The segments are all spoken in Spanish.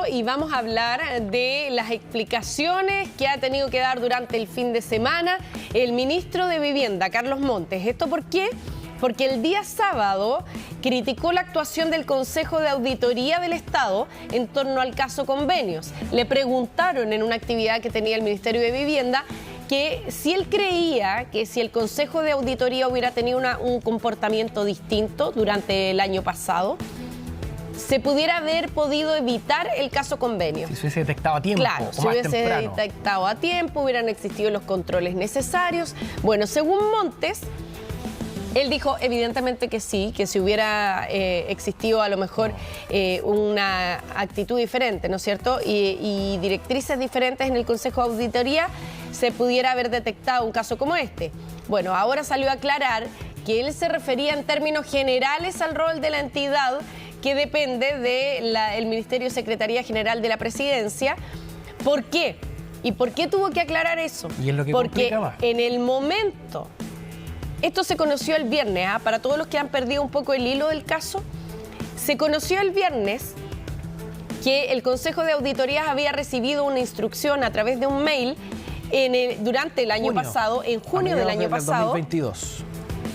y vamos a hablar de las explicaciones que ha tenido que dar durante el fin de semana el ministro de Vivienda, Carlos Montes. ¿Esto por qué? Porque el día sábado criticó la actuación del Consejo de Auditoría del Estado en torno al caso Convenios. Le preguntaron en una actividad que tenía el Ministerio de Vivienda que si él creía que si el Consejo de Auditoría hubiera tenido un comportamiento distinto durante el año pasado, se pudiera haber podido evitar el caso Convenio. Si se hubiese detectado a tiempo, claro, si hubiese detectado a tiempo, hubieran existido los controles necesarios. Bueno, según Montes, él dijo evidentemente que sí, que si hubiera existido a lo mejor una actitud diferente, ¿no es cierto? Y directrices diferentes en el Consejo de Auditoría, se pudiera haber detectado un caso como este. Bueno, ahora salió a aclarar que él se refería en términos generales al rol de la entidad que depende del Ministerio Secretaría General de la Presidencia. ¿Por qué? ¿Y por qué tuvo que aclarar eso? ¿Y es lo que porque complicaba? En el momento, esto se conoció el viernes, para todos los que han perdido un poco el hilo del caso, se conoció el viernes que el Consejo de Auditorías había recibido una instrucción a través de un mail durante el año pasado, en junio del año pasado, 2022,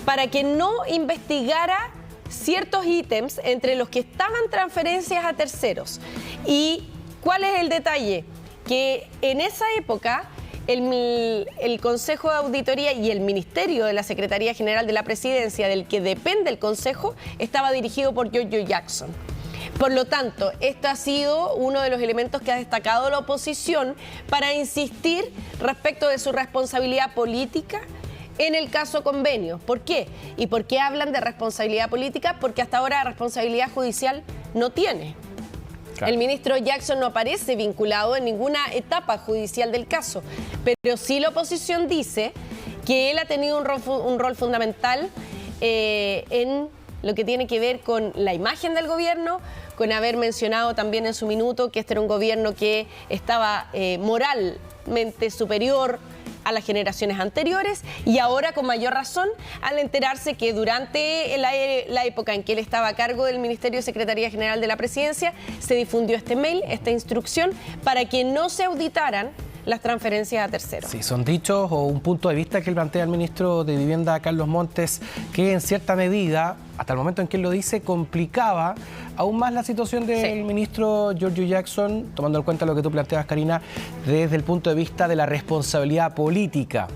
para que no investigara ciertos ítems entre los que estaban transferencias a terceros. ¿Y cuál es el detalle? Que en esa época el Consejo de Auditoría y el Ministerio de la Secretaría General de la Presidencia, del que depende el Consejo, estaba dirigido por Giorgio Jackson. Por lo tanto, esto ha sido uno de los elementos que ha destacado la oposición para insistir respecto de su responsabilidad política en el caso Convenio. ¿Por qué? ¿Y por qué hablan de responsabilidad política? Porque hasta ahora responsabilidad judicial no tiene. Claro. El ministro Jackson no aparece vinculado en ninguna etapa judicial del caso, pero sí la oposición dice que él ha tenido un rol fundamental en lo que tiene que ver con la imagen del gobierno, con haber mencionado también en su minuto que este era un gobierno que estaba moralmente superior a las generaciones anteriores, y ahora con mayor razón al enterarse que durante la época en que él estaba a cargo del Ministerio de Secretaría General de la Presidencia se difundió este mail, esta instrucción, para que no se auditaran las transferencias a terceros. Sí, son dichos o un punto de vista que él plantea el ministro de Vivienda, Carlos Montes, que en cierta medida, hasta el momento en que él lo dice, complicaba aún más la situación del ministro Giorgio Jackson, tomando en cuenta lo que tú planteabas, Karina, desde el punto de vista de la responsabilidad política.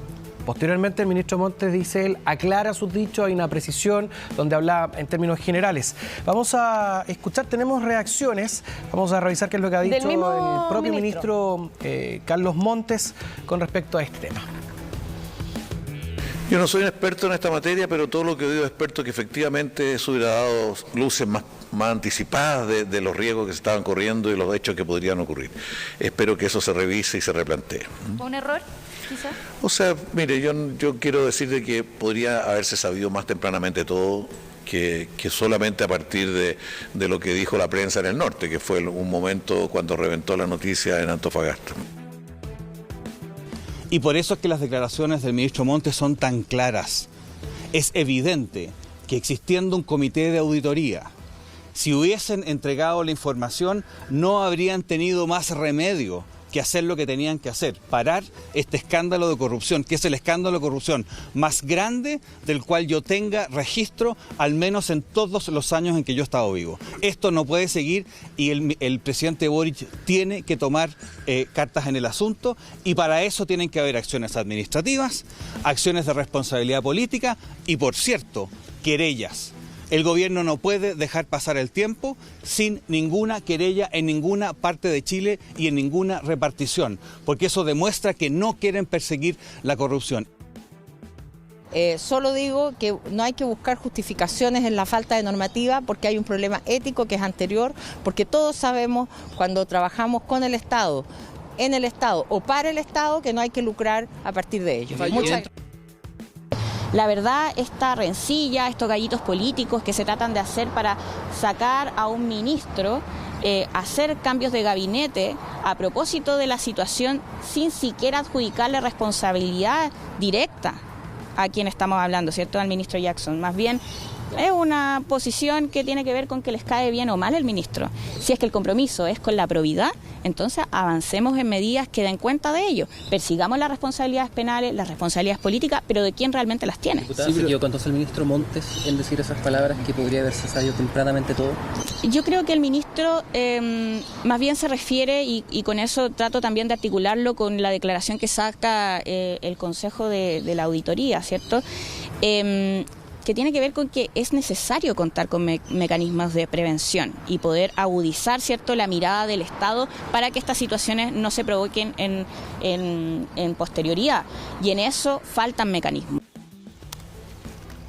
Posteriormente, el ministro Montes, dice él, aclara sus dichos, hay una precisión donde habla en términos generales. Vamos a escuchar, tenemos reacciones, vamos a revisar qué es lo que ha dicho el propio ministro Carlos Montes con respecto a este tema. Yo no soy un experto en esta materia, pero todo lo que he oído de expertos que efectivamente eso hubiera dado luces más anticipadas de los riesgos que se estaban corriendo y los hechos que podrían ocurrir. Espero que eso se revise y se replantee. ¿Un error, quizás? O sea, mire, yo quiero decirle que podría haberse sabido más tempranamente todo, que solamente a partir de lo que dijo la prensa en el norte, que fue un momento cuando reventó la noticia en Antofagasta. Y por eso es que las declaraciones del ministro Montes son tan claras. Es evidente que existiendo un comité de auditoría, si hubiesen entregado la información, no habrían tenido más remedio que hacer lo que tenían que hacer, parar este escándalo de corrupción, que es el escándalo de corrupción más grande del cual yo tenga registro, al menos en todos los años en que yo he estado vivo. Esto no puede seguir y el presidente Boric tiene que tomar cartas en el asunto, y para eso tienen que haber acciones administrativas, acciones de responsabilidad política y, por cierto, querellas. El gobierno no puede dejar pasar el tiempo sin ninguna querella en ninguna parte de Chile y en ninguna repartición, porque eso demuestra que no quieren perseguir la corrupción. Solo digo que no hay que buscar justificaciones en la falta de normativa, porque hay un problema ético que es anterior, porque todos sabemos cuando trabajamos con el Estado, en el Estado o para el Estado, que no hay que lucrar a partir de ello. Muchas gracias. La verdad, esta rencilla, estos gallitos políticos que se tratan de hacer para sacar a un ministro, hacer cambios de gabinete a propósito de la situación sin siquiera adjudicarle responsabilidad directa a quien estamos hablando, ¿cierto?, al ministro Jackson. Más bien Es una posición que tiene que ver con que les cae bien o mal el ministro. Si es que el compromiso es con la probidad, entonces avancemos en medidas que den cuenta de ello. Persigamos las responsabilidades penales, las responsabilidades políticas, pero de quién realmente las tiene. Diputada, ¿se equivocó entonces el ministro Montes en decir esas palabras, que podría haberse sabido tempranamente todo? Yo creo que el ministro más bien se refiere, y con eso trato también de articularlo con la declaración que saca el Consejo de la Auditoría, ¿cierto? Que tiene que ver con que es necesario contar con mecanismos de prevención y poder agudizar, ¿cierto?, la mirada del Estado para que estas situaciones no se provoquen en posterioridad. Y en eso faltan mecanismos.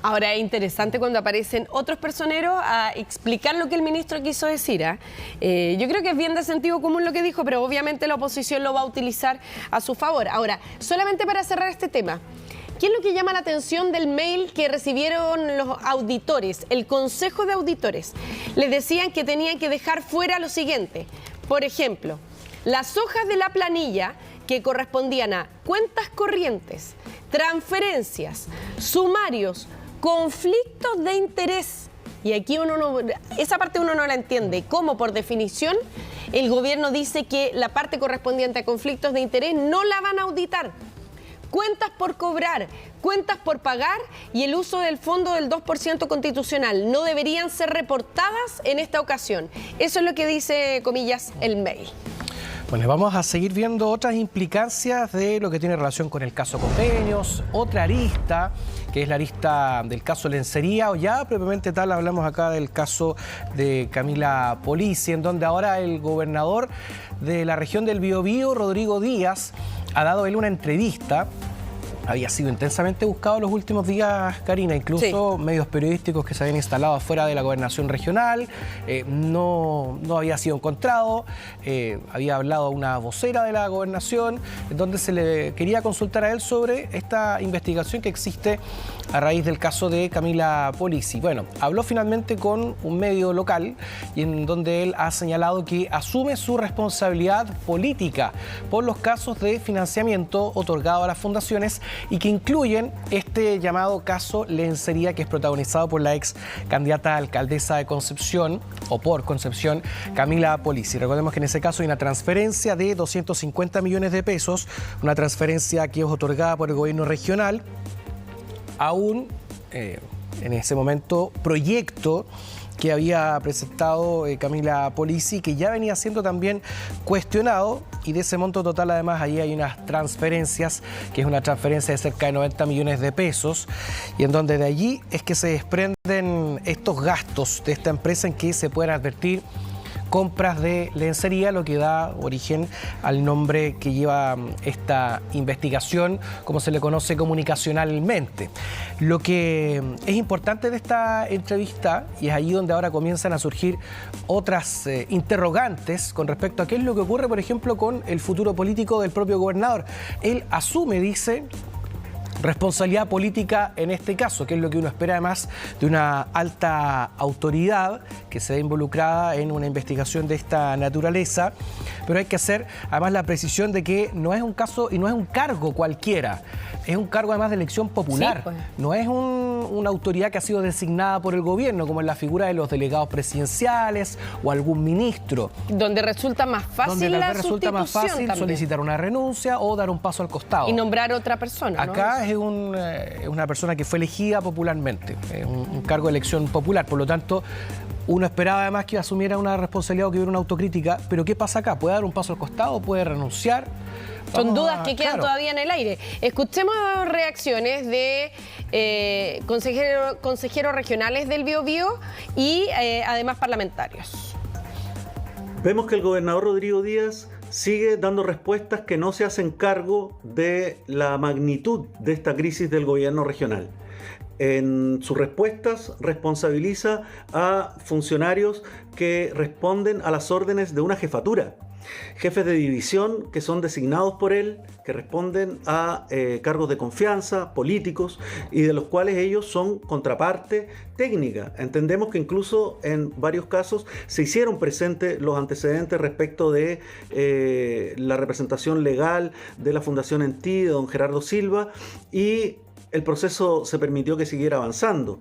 Ahora es interesante cuando aparecen otros personeros a explicar lo que el ministro quiso decir. Yo creo que es bien de sentido común lo que dijo, pero obviamente la oposición lo va a utilizar a su favor. Ahora, solamente para cerrar este tema, ¿qué es lo que llama la atención del mail que recibieron los auditores, el Consejo de Auditores? Les decían que tenían que dejar fuera lo siguiente. Por ejemplo, las hojas de la planilla que correspondían a cuentas corrientes, transferencias, sumarios, conflictos de interés. Y aquí esa parte uno no la entiende. ¿Cómo, por definición, el gobierno dice que la parte correspondiente a conflictos de interés no la van a auditar? Cuentas por cobrar, cuentas por pagar y el uso del fondo del 2% constitucional no deberían ser reportadas en esta ocasión. Eso es lo que dice, comillas, el mail. Bueno, vamos a seguir viendo otras implicancias de lo que tiene relación con el caso Convenios, otra arista, que es la arista del caso Lencería, o ya propiamente tal, hablamos acá del caso de Camila Polizzi, en donde ahora el gobernador de la región del Biobío, Rodrigo Díaz, ha dado él una entrevista. Había sido intensamente buscado los últimos días, Karina, incluso sí, medios periodísticos que se habían instalado afuera de la gobernación regional, no había sido encontrado, había hablado una vocera de la gobernación, donde se le quería consultar a él sobre esta investigación que existe a raíz del caso de Camila Polizzi. Bueno, habló finalmente con un medio local y en donde él ha señalado que asume su responsabilidad política por los casos de financiamiento otorgado a las fundaciones y que incluyen este llamado caso Lencería, que es protagonizado por la ex candidata a alcaldesa de Concepción, o por Concepción, Camila Polizzi. Recordemos que en ese caso hay una transferencia de 250 millones de pesos, una transferencia que es otorgada por el gobierno regional a un, en ese momento, proyecto que había presentado Camila Polizzi, que ya venía siendo también cuestionado, y de ese monto total además ahí hay unas transferencias, que es una transferencia de cerca de 90 millones de pesos, y en donde de allí es que se desprenden estos gastos de esta empresa en que se pueden advertir compras de lencería, lo que da origen al nombre que lleva esta investigación, como se le conoce comunicacionalmente. Lo que es importante de esta entrevista, y es allí donde ahora comienzan a surgir otras interrogantes con respecto a qué es lo que ocurre, por ejemplo, con el futuro político del propio gobernador. Él asume, dice, responsabilidad política en este caso, que es lo que uno espera además de una alta autoridad que se ve involucrada en una investigación de esta naturaleza, pero hay que hacer además la precisión de que no es un caso y no es un cargo cualquiera, es un cargo además de elección popular, sí, pues. No es una autoridad que ha sido designada por el gobierno, como en la figura de los delegados presidenciales o algún ministro. Donde resulta más fácil la sustitución, solicitar una renuncia o dar un paso al costado. Y nombrar otra persona, ¿no? Acá es una persona que fue elegida popularmente, un cargo de elección popular, por lo tanto uno esperaba además que asumiera una responsabilidad o que hubiera una autocrítica, pero ¿qué pasa acá? ¿Puede dar un paso al costado? ¿Puede renunciar? Son dudas que quedan todavía en el aire. Escuchemos reacciones de consejeros regionales del Biobío y además parlamentarios. Vemos que el gobernador Rodrigo Díaz sigue dando respuestas que no se hacen cargo de la magnitud de esta crisis del gobierno regional. En sus respuestas responsabiliza a funcionarios que responden a las órdenes de una jefatura. Jefes de división que son designados por él, que responden a cargos de confianza, políticos, y de los cuales ellos son contraparte técnica. Entendemos que incluso en varios casos se hicieron presentes los antecedentes respecto de la representación legal de la Fundación Entí, de don Gerardo Silva, y el proceso se permitió que siguiera avanzando.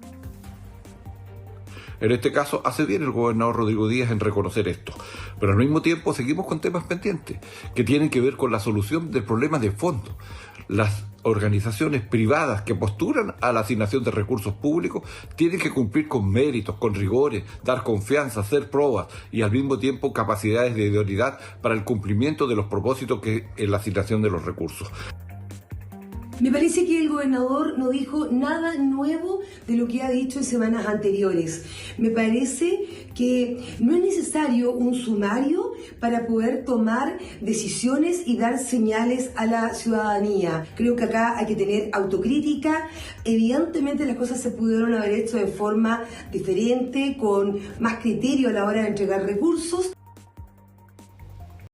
En este caso, hace bien el gobernador Rodrigo Díaz en reconocer esto. Pero al mismo tiempo seguimos con temas pendientes que tienen que ver con la solución del problema de fondo. Las organizaciones privadas que postulan a la asignación de recursos públicos tienen que cumplir con méritos, con rigores, dar confianza, hacer pruebas y al mismo tiempo capacidades de idoneidad para el cumplimiento de los propósitos que en la asignación de los recursos. Me parece que el gobernador no dijo nada nuevo de lo que ha dicho en semanas anteriores. Me parece que no es necesario un sumario para poder tomar decisiones y dar señales a la ciudadanía. Creo que acá hay que tener autocrítica. Evidentemente las cosas se pudieron haber hecho de forma diferente, con más criterio a la hora de entregar recursos.